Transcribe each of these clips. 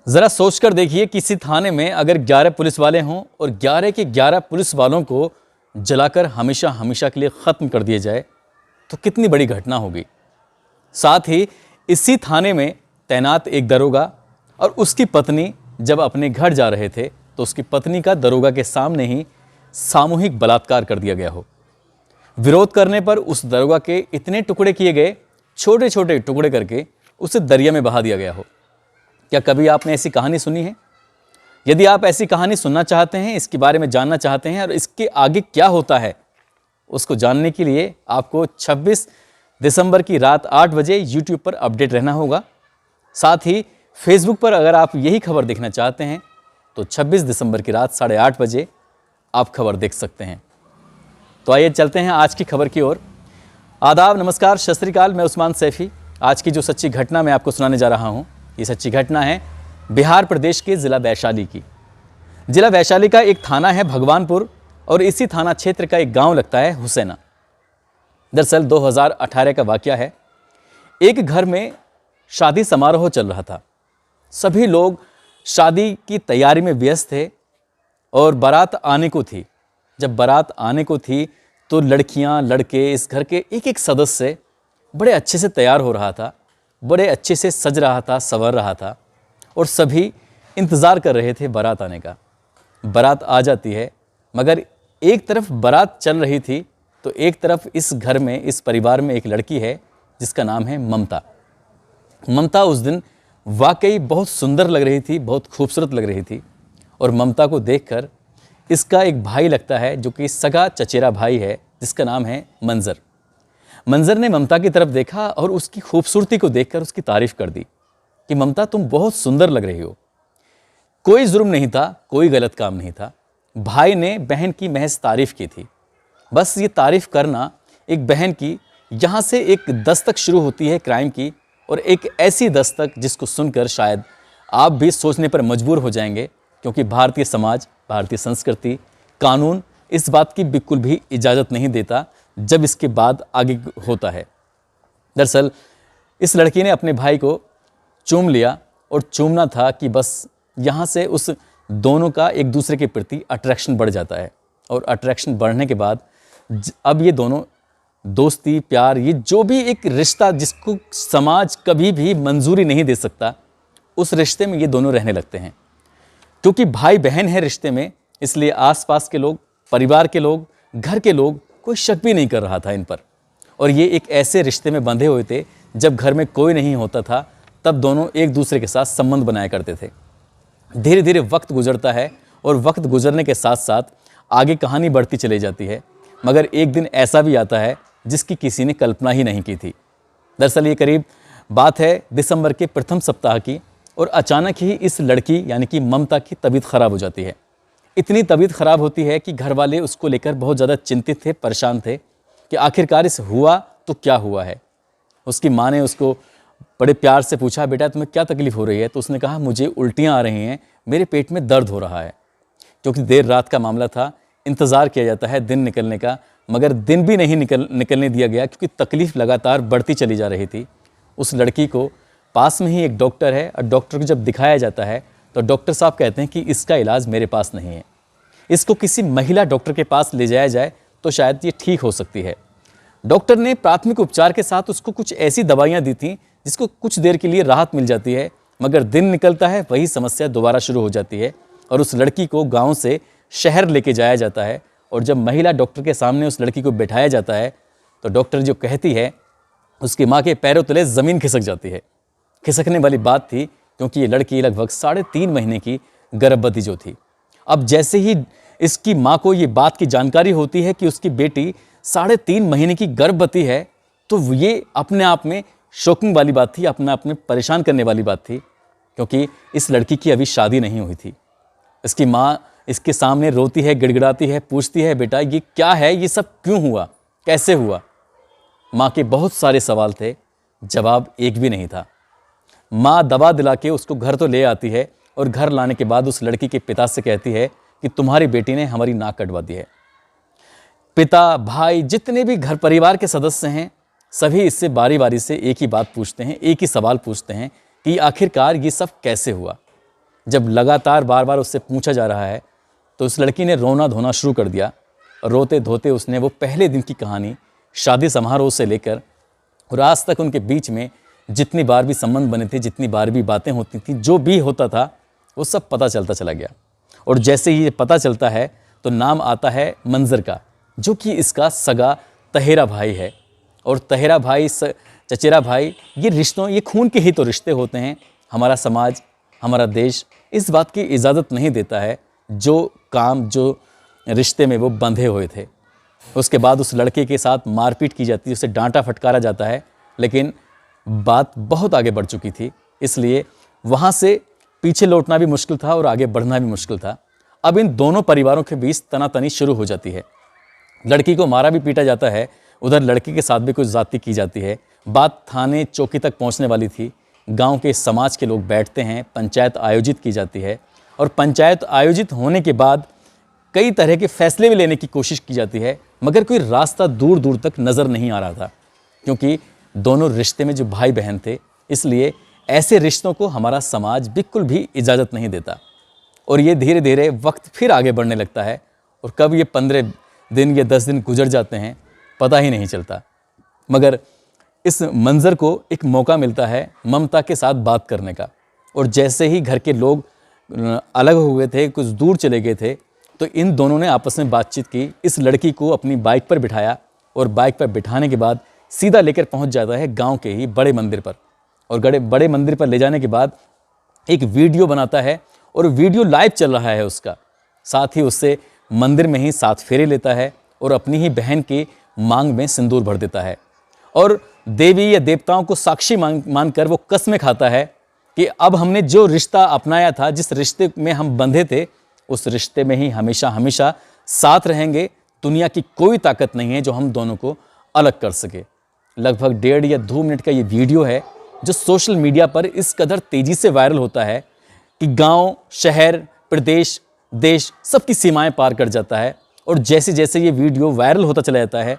ज़रा सोचकर देखिए, किसी थाने में अगर 11 पुलिस वाले हों और 11 के 11 पुलिस वालों को जलाकर हमेशा हमेशा के लिए ख़त्म कर दिया जाए तो कितनी बड़ी घटना होगी। साथ ही इसी थाने में तैनात एक दरोगा और उसकी पत्नी जब अपने घर जा रहे थे तो उसकी पत्नी का दरोगा के सामने ही सामूहिक बलात्कार कर दिया गया हो। विरोध करने पर उस दरोगा के इतने टुकड़े किए गए, छोटे छोटे टुकड़े करके उसे दरिया में बहा दिया गया हो। क्या कभी आपने ऐसी कहानी सुनी है? यदि आप ऐसी कहानी सुनना चाहते हैं, इसके बारे में जानना चाहते हैं और इसके आगे क्या होता है, उसको जानने के लिए आपको 26 दिसंबर की रात 8 बजे YouTube पर अपडेट रहना होगा। साथ ही फेसबुक पर अगर आप यही खबर देखना चाहते हैं तो 26 दिसंबर की रात 8:30 बजे आप खबर देख सकते हैं। तो आइए चलते हैं आज की खबर की ओर। आदाब, नमस्कार, सत श्री अकाल। मैं उस्मान सैफी। आज की जो सच्ची घटना मैं आपको सुनाने जा रहा हूँ, ये सच्ची घटना है बिहार प्रदेश के ज़िला वैशाली की। ज़िला वैशाली का एक थाना है भगवानपुर और इसी थाना क्षेत्र का एक गांव लगता है हुसैना। दरअसल 2018 का वाकया है। एक घर में शादी समारोह चल रहा था। सभी लोग शादी की तैयारी में व्यस्त थे और बारात आने को थी। जब बारात आने को थी तो लड़कियां, लड़के, इस घर के एक एक सदस्य बड़े अच्छे से तैयार हो रहा था, बड़े अच्छे से सज रहा था, संवर रहा था और सभी इंतज़ार कर रहे थे बारात आने का। बारात आ जाती है, मगर एक तरफ बारात चल रही थी तो एक तरफ इस घर में, इस परिवार में एक लड़की है जिसका नाम है ममता। ममता उस दिन वाकई बहुत सुंदर लग रही थी, बहुत खूबसूरत लग रही थी और ममता को देखकर इसका एक भाई लगता है जो कि सगा चचेरा भाई है, जिसका नाम है मंजर। मंजर ने ममता की तरफ देखा और उसकी खूबसूरती को देखकर उसकी तारीफ कर दी कि ममता, तुम बहुत सुंदर लग रही हो। कोई जुर्म नहीं था, कोई गलत काम नहीं था। भाई ने बहन की महज तारीफ की थी। बस ये तारीफ करना एक बहन की, यहाँ से एक दस्तक शुरू होती है क्राइम की, और एक ऐसी दस्तक जिसको सुनकर शायद आप भी सोचने पर मजबूर हो जाएंगे, क्योंकि भारतीय समाज, भारतीय संस्कृति, कानून इस बात की बिल्कुल भी इजाज़त नहीं देता जब इसके बाद आगे होता है। दरअसल इस लड़की ने अपने भाई को चूम लिया और चूमना था कि बस यहाँ से उस दोनों का एक दूसरे के प्रति अट्रैक्शन बढ़ जाता है और अट्रैक्शन बढ़ने के बाद अब ये दोनों दोस्ती, प्यार, ये जो भी एक रिश्ता जिसको समाज कभी भी मंजूरी नहीं दे सकता, उस रिश्ते में ये दोनों रहने लगते हैं। क्योंकि भाई बहन है रिश्ते में, इसलिए आसपास के लोग, परिवार के लोग, घर के लोग कोई शक भी नहीं कर रहा था इन पर। और ये एक ऐसे रिश्ते में बंधे हुए थे जब घर में कोई नहीं होता था तब दोनों एक दूसरे के साथ संबंध बनाया करते थे। धीरे धीरे वक्त गुजरता है और वक्त गुजरने के साथ साथ आगे कहानी बढ़ती चली जाती है, मगर एक दिन ऐसा भी आता है जिसकी किसी ने कल्पना ही नहीं की थी। दरअसल ये करीब बात है दिसंबर के प्रथम सप्ताह की और अचानक ही इस लड़की यानी कि ममता की तबीयत ख़राब हो जाती है। इतनी तबीयत ख़राब होती है कि घर वाले उसको लेकर बहुत ज़्यादा चिंतित थे, परेशान थे कि आखिरकार इस हुआ तो क्या हुआ है। उसकी माँ ने उसको बड़े प्यार से पूछा, बेटा तुम्हें क्या तकलीफ़ हो रही है? तो उसने कहा, मुझे उल्टियाँ आ रही हैं, मेरे पेट में दर्द हो रहा है। क्योंकि देर रात का मामला था, इंतज़ार किया जाता है दिन निकलने का, मगर दिन भी नहीं निकलने दिया गया क्योंकि तकलीफ़ लगातार बढ़ती चली जा रही थी। उस लड़की को पास में ही एक डॉक्टर है और डॉक्टर को जब दिखाया जाता है तो डॉक्टर साहब कहते हैं कि इसका इलाज मेरे पास नहीं है, इसको किसी महिला डॉक्टर के पास ले जाया जाए तो शायद ये ठीक हो सकती है। डॉक्टर ने प्राथमिक उपचार के साथ उसको कुछ ऐसी दवाइयाँ दी थी जिसको कुछ देर के लिए राहत मिल जाती है, मगर दिन निकलता है वही समस्या दोबारा शुरू हो जाती है और उस लड़की को गाँव से शहर लेके जाया जाता है। और जब महिला डॉक्टर के सामने उस लड़की को बिठाया जाता है तो डॉक्टर जो कहती है, उसकी माँ के पैरों तले ज़मीन खिसक जाती है। खिसकने वाली बात थी क्योंकि ये लड़की लगभग 3.5 महीने की गर्भवती जो थी। अब जैसे ही इसकी माँ को ये बात की जानकारी होती है कि उसकी बेटी 3.5 महीने की गर्भवती है, तो ये अपने आप में शॉकिंग वाली बात थी, अपने आप में परेशान करने वाली बात थी, क्योंकि इस लड़की की अभी शादी नहीं हुई थी। इसकी माँ इसके सामने रोती है, गिड़गिड़ाती है, पूछती है, बेटा ये क्या है, ये सब क्यों हुआ, कैसे हुआ? माँ के बहुत सारे सवाल थे, जवाब एक भी नहीं था। माँ दवा दिला के उसको घर तो ले आती है और घर लाने के बाद उस लड़की के पिता से कहती है कि तुम्हारी बेटी ने हमारी नाक कटवा दी है। पिता, भाई, जितने भी घर परिवार के सदस्य हैं, सभी इससे बारी बारी से एक ही बात पूछते हैं, एक ही सवाल पूछते हैं कि आखिरकार ये सब कैसे हुआ। जब लगातार बार बार उससे पूछा जा रहा है तो उस लड़की ने रोना धोना शुरू कर दिया। रोते धोते उसने वो पहले दिन की कहानी, शादी समारोह से लेकर और आज तक उनके बीच में जितनी बार भी संबंध बने थे, जितनी बार भी बातें होती थी, जो भी होता था, वो सब पता चलता चला गया। और जैसे ही ये पता चलता है तो नाम आता है मंजर का, जो कि इसका सगा तहेरा भाई है। और तहेरा भाई, चचेरा भाई, ये रिश्तों, ये खून के ही तो रिश्ते होते हैं। हमारा समाज, हमारा देश इस बात की इजाज़त नहीं देता है जो काम, जो रिश्ते में वो बंधे हुए थे। उसके बाद उस लड़के के साथ मारपीट की जाती है, उसे डांटा फटकारा जाता है, लेकिन बात बहुत आगे बढ़ चुकी थी, इसलिए वहाँ से पीछे लौटना भी मुश्किल था और आगे बढ़ना भी मुश्किल था। अब इन दोनों परिवारों के बीच तनातनी शुरू हो जाती है। लड़की को मारा भी पीटा जाता है, उधर लड़की के साथ भी कुछ ज़्यादती की जाती है। बात थाने चौकी तक पहुंचने वाली थी। गांव के समाज के लोग बैठते हैं, पंचायत आयोजित की जाती है और पंचायत आयोजित होने के बाद कई तरह के फैसले भी लेने की कोशिश की जाती है, मगर कोई रास्ता दूर दूर तक नज़र नहीं आ रहा था, क्योंकि दोनों रिश्ते में जो भाई बहन थे, इसलिए ऐसे रिश्तों को हमारा समाज बिल्कुल भी इजाज़त नहीं देता। और ये धीरे धीरे वक्त फिर आगे बढ़ने लगता है और कब ये 15 दिन या 10 दिन गुजर जाते हैं पता ही नहीं चलता। मगर इस मंजर को एक मौका मिलता है ममता के साथ बात करने का। और जैसे ही घर के लोग अलग हुए थे, कुछ दूर चले गए थे, तो इन दोनों ने आपस में बातचीत की। इस लड़की को अपनी बाइक पर बिठाया और बाइक पर बिठाने के बाद सीधा लेकर पहुंच जाता है गांव के ही बड़े मंदिर पर। और बड़े मंदिर पर ले जाने के बाद एक वीडियो बनाता है और वीडियो लाइव चल रहा है उसका। साथ ही उससे मंदिर में ही 7 फेरे लेता है और अपनी ही बहन की मांग में सिंदूर भर देता है। और देवी या देवताओं को साक्षी मानकर वो कस्में खाता है कि अब हमने जो रिश्ता अपनाया था, जिस रिश्ते में हम बंधे थे, उस रिश्ते में ही हमेशा हमेशा साथ रहेंगे। दुनिया की कोई ताकत नहीं है जो हम दोनों को अलग कर सके। लगभग 1.5 या 2 मिनट का ये वीडियो है जो सोशल मीडिया पर इस कदर तेज़ी से वायरल होता है कि गांव, शहर, प्रदेश, देश सबकी सीमाएं पार कर जाता है। और जैसे जैसे ये वीडियो वायरल होता चला जाता है,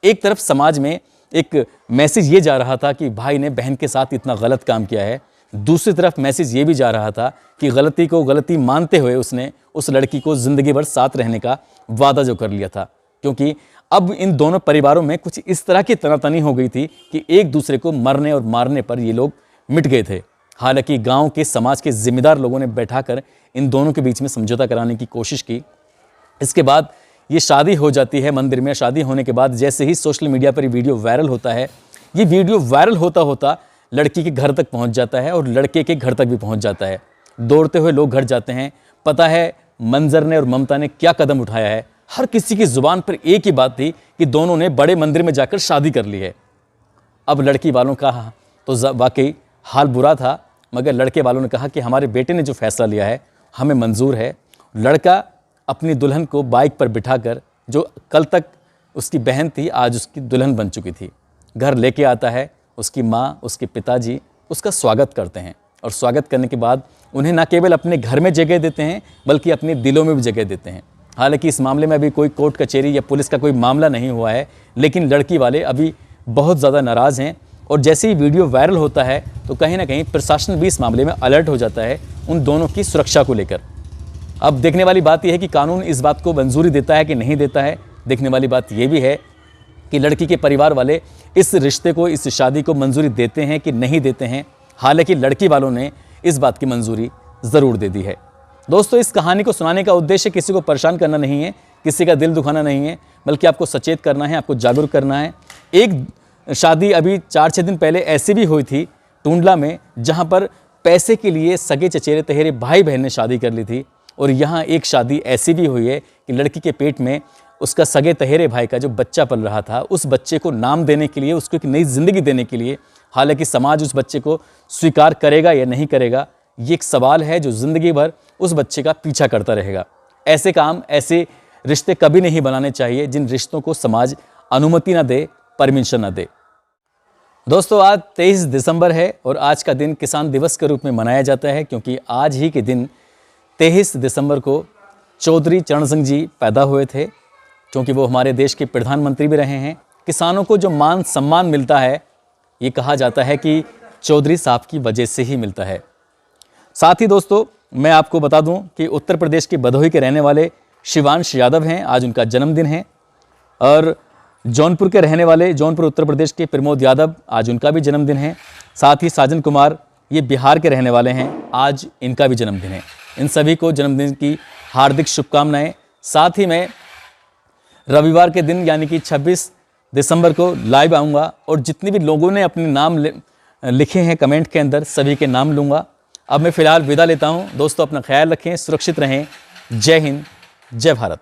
एक तरफ समाज में एक मैसेज ये जा रहा था कि भाई ने बहन के साथ इतना गलत काम किया है, दूसरी तरफ मैसेज ये भी जा रहा था कि गलती को गलती मानते हुए उसने उस लड़की को ज़िंदगी भर साथ रहने का वादा जो कर लिया था। क्योंकि अब इन दोनों परिवारों में कुछ इस तरह की तनातनी हो गई थी कि एक दूसरे को मरने और मारने पर ये लोग मिट गए थे। हालांकि गांव के समाज के जिम्मेदार लोगों ने बैठाकर इन दोनों के बीच में समझौता कराने की कोशिश की। इसके बाद ये शादी हो जाती है मंदिर में। शादी होने के बाद जैसे ही सोशल मीडिया पर ये वीडियो वायरल होता है, ये वीडियो वायरल होता होता लड़की के घर तक पहुंच जाता है और लड़के के घर तक भी पहुंच जाता है। दौड़ते हुए लोग घर जाते हैं। पता है मंजर ने और ममता ने क्या कदम उठाया है। हर किसी की ज़ुबान पर एक ही बात थी कि दोनों ने बड़े मंदिर में जाकर शादी कर ली है। अब लड़की वालों का तो वाकई हाल बुरा था, मगर लड़के वालों ने कहा कि हमारे बेटे ने जो फैसला लिया है हमें मंजूर है। लड़का अपनी दुल्हन को बाइक पर बिठाकर, जो कल तक उसकी बहन थी आज उसकी दुल्हन बन चुकी थी, घर लेके आता है। उसकी माँ, उसके पिताजी उसका स्वागत करते हैं और स्वागत करने के बाद उन्हें न केवल अपने घर में जगह देते हैं बल्कि अपने दिलों में भी जगह देते हैं। हालांकि इस मामले में अभी कोई कोर्ट कचहरी या पुलिस का कोई मामला नहीं हुआ है, लेकिन लड़की वाले अभी बहुत ज़्यादा नाराज़ हैं। और जैसे ही वीडियो वायरल होता है तो कहीं ना कहीं प्रशासन भी इस मामले में अलर्ट हो जाता है उन दोनों की सुरक्षा को लेकर। अब देखने वाली बात यह है कि कानून इस बात को मंजूरी देता है कि नहीं देता है। देखने वाली बात यह भी है कि लड़की के परिवार वाले इस रिश्ते को, इस शादी को मंजूरी देते हैं कि नहीं देते हैं। हालांकि लड़की वालों ने इस बात की मंजूरी ज़रूर दे दी है। दोस्तों, इस कहानी को सुनाने का उद्देश्य किसी को परेशान करना नहीं है, किसी का दिल दुखाना नहीं है, बल्कि आपको सचेत करना है, आपको जागरूक करना है। एक शादी अभी 4-6 दिन पहले ऐसी भी हुई थी टूंडला में, जहां पर पैसे के लिए सगे चचेरे तहेरे भाई बहन ने शादी कर ली थी। और यहाँ एक शादी ऐसी भी हुई है कि लड़की के पेट में उसका सगे तहेरे भाई का जो बच्चा पल रहा था, उस बच्चे को नाम देने के लिए, उसको एक नई ज़िंदगी देने के लिए, हालांकि समाज उस बच्चे को स्वीकार करेगा या नहीं करेगा, ये एक सवाल है जो ज़िंदगी भर उस बच्चे का पीछा करता रहेगा। ऐसे काम, ऐसे रिश्ते कभी नहीं बनाने चाहिए जिन रिश्तों को समाज अनुमति ना दे, परमिशन ना दे। दोस्तों, आज 23 दिसंबर है और आज का दिन किसान दिवस के रूप में मनाया जाता है, क्योंकि आज ही के दिन 23 दिसंबर को चौधरी चरण सिंह जी पैदा हुए थे, क्योंकि वो हमारे देश के प्रधानमंत्री भी रहे हैं। किसानों को जो मान सम्मान मिलता है, ये कहा जाता है कि चौधरी साहब की वजह से ही मिलता है। साथ ही दोस्तों, मैं आपको बता दूं कि उत्तर प्रदेश के भदोही के रहने वाले शिवांश यादव हैं, आज उनका जन्मदिन है। और जौनपुर के रहने वाले, जौनपुर उत्तर प्रदेश के प्रमोद यादव, आज उनका भी जन्मदिन है। साथ ही साजन कुमार, ये बिहार के रहने वाले हैं, आज इनका भी जन्मदिन है। इन सभी को जन्मदिन की हार्दिक शुभकामनाएं। साथ ही मैं रविवार के दिन यानी कि 26 दिसंबर को लाइव आऊँगा और जितने भी लोगों ने अपने नाम लिखे हैं कमेंट के अंदर, सभी के नाम लूँगा। अब मैं फ़िलहाल विदा लेता हूँ। दोस्तों, अपना ख्याल रखें, सुरक्षित रहें। जय हिंद, जय भारत।